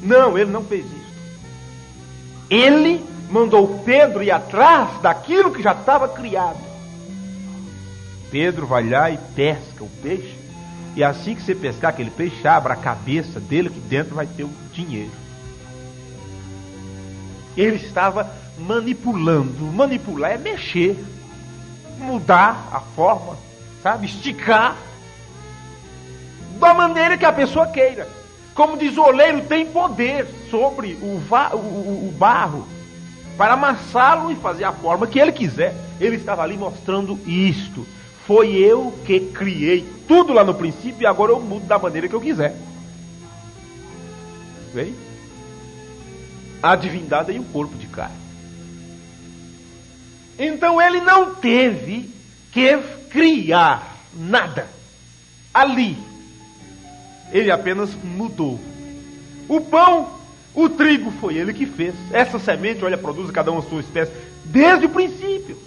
Não, ele não fez isso. Ele mandou Pedro ir atrás daquilo que já estava criado. Pedro vai lá e pesca o peixe, e assim que você pescar aquele peixe, abra a cabeça dele, que dentro vai ter o dinheiro. Ele estava manipulando. Manipular é mexer, mudar a forma, sabe? Esticar da maneira que a pessoa queira. Como diz o oleiro, tem poder sobre o barro para amassá-lo e fazer a forma que ele quiser. Ele estava ali mostrando isto. Foi eu que criei tudo lá no princípio e agora eu mudo da maneira que eu quiser. Veio? A divindade em um corpo de carne. Então ele não teve que criar nada ali. Ele apenas mudou. O pão, o trigo foi ele que fez. Essa semente, olha, produz cada uma a sua espécie desde o princípio.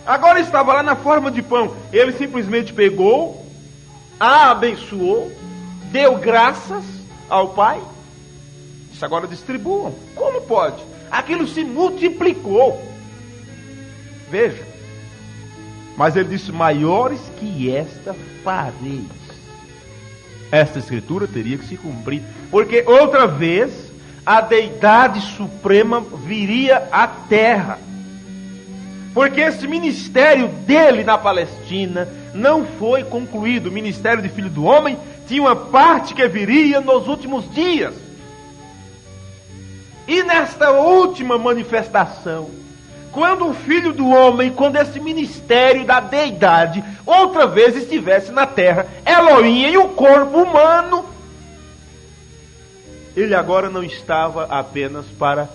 Agora estava lá na forma de pão. Ele simplesmente pegou, a abençoou, deu graças ao Pai. Agora distribuam. Como pode? Aquilo se multiplicou. Veja. Mas ele disse, maiores que esta fareis. Esta escritura teria que se cumprir. Porque outra vez, a deidade suprema viria à terra. Porque esse ministério dele na Palestina não foi concluído. O ministério de Filho do Homem tinha uma parte que viria nos últimos dias. E nesta última manifestação, quando o Filho do Homem, quando esse ministério da deidade, outra vez estivesse na terra, Elohim em um corpo humano, ele agora não estava apenas para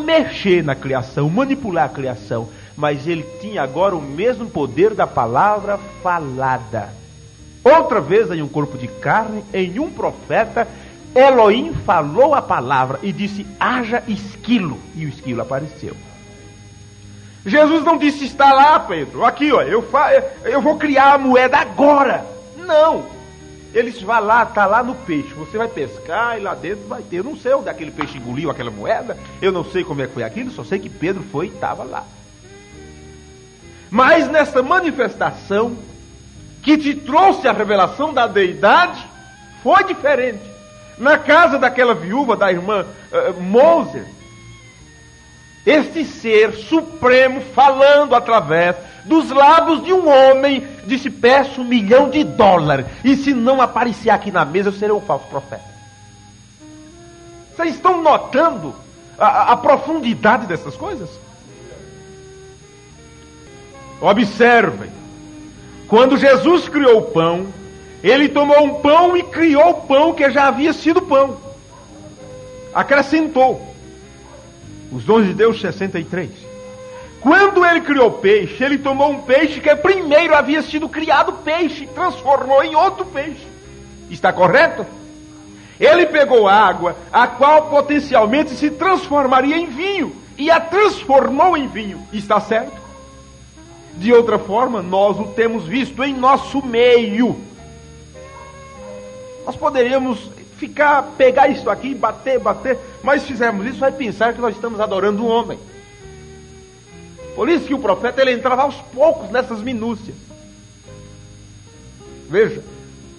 mexer na criação, manipular a criação, mas ele tinha agora o mesmo poder da palavra falada. Outra vez em um corpo de carne, em um profeta, Elohim falou a palavra e disse, haja esquilo, e o esquilo apareceu. Jesus não disse, está lá, Pedro, aqui ó, eu vou criar a moeda agora. Não, ele disse, vai lá, está lá no peixe, você vai pescar e lá dentro vai ter, eu não sei onde aquele peixe engoliu aquela moeda, eu não sei como é que foi aquilo, só sei que Pedro foi e estava lá. Mas nessa manifestação que te trouxe a revelação da deidade, foi diferente. Na casa daquela viúva, da irmã Moser, este ser supremo, falando através dos lábios de um homem, disse, peço $1 milhão, e se não aparecer aqui na mesa, eu serei um falso profeta. Vocês estão notando a profundidade dessas coisas? Observem, quando Jesus criou o pão, ele tomou um pão e criou o pão que já havia sido pão. Acrescentou. Os dons de Deus 63. Quando ele criou peixe, ele tomou um peixe que primeiro havia sido criado peixe, transformou em outro peixe. Está correto? Ele pegou água, a qual potencialmente se transformaria em vinho, e a transformou em vinho. Está certo? De outra forma, nós o temos visto em nosso meio. Nós poderíamos pegar isso aqui, bater, mas se fizermos isso, vai pensar que nós estamos adorando um homem. Por isso que o profeta ele entrava aos poucos nessas minúcias. Veja,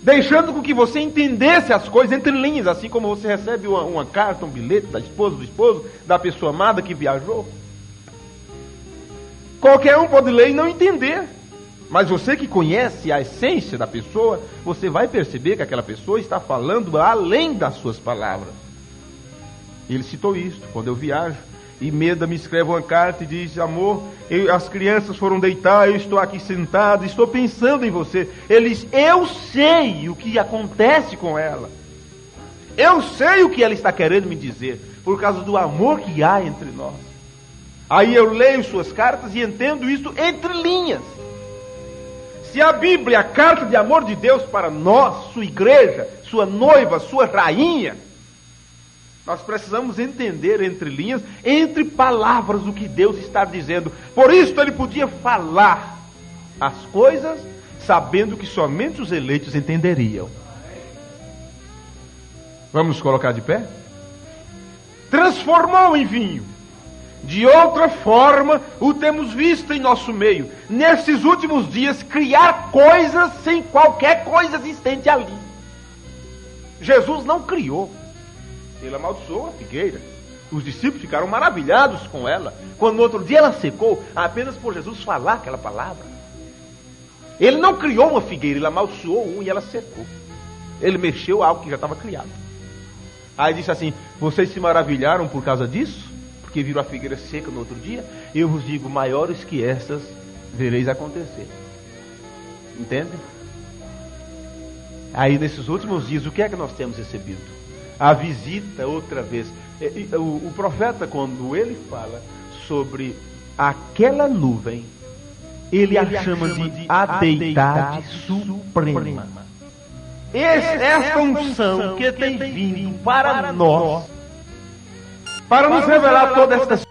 deixando com que você entendesse as coisas entre linhas, assim como você recebe uma carta, um bilhete da esposa, do esposo, da pessoa amada que viajou. Qualquer um pode ler e não entender. Mas você que conhece a essência da pessoa, você vai perceber que aquela pessoa está falando além das suas palavras. Ele citou isso: quando eu viajo, e Meda me escreve uma carta e diz: amor, as crianças foram deitar, eu estou aqui sentado, estou pensando em você. Ele diz: eu sei o que acontece com ela. Eu sei o que ela está querendo me dizer, por causa do amor que há entre nós. Aí eu leio suas cartas e entendo isso entre linhas. Se a Bíblia é a carta de amor de Deus para nós, sua igreja, sua noiva, sua rainha, nós precisamos entender entre linhas, entre palavras, o que Deus está dizendo. Por isso ele podia falar as coisas sabendo que somente os eleitos entenderiam. Vamos nos colocar de pé? Transformou em vinho. De outra forma, o temos visto em nosso meio, nesses últimos dias, criar coisas sem qualquer coisa existente ali. Jesus não criou. Ele amaldiçoou a figueira. Os discípulos ficaram maravilhados com ela, quando no outro dia ela secou, apenas por Jesus falar aquela palavra. Ele não criou uma figueira, ele amaldiçoou uma e ela secou. Ele mexeu algo que já estava criado. Aí disse assim: vocês se maravilharam por causa disso? Porque viram a figueira seca no outro dia? Eu vos digo, maiores que estas vereis acontecer. Entende? Aí nesses últimos dias, o que é que nós temos recebido? A visita outra vez. O profeta, quando ele fala sobre aquela nuvem, ele a chama de a deidade suprema. Esta unção que tem vindo para nós, para nos revelar todas estas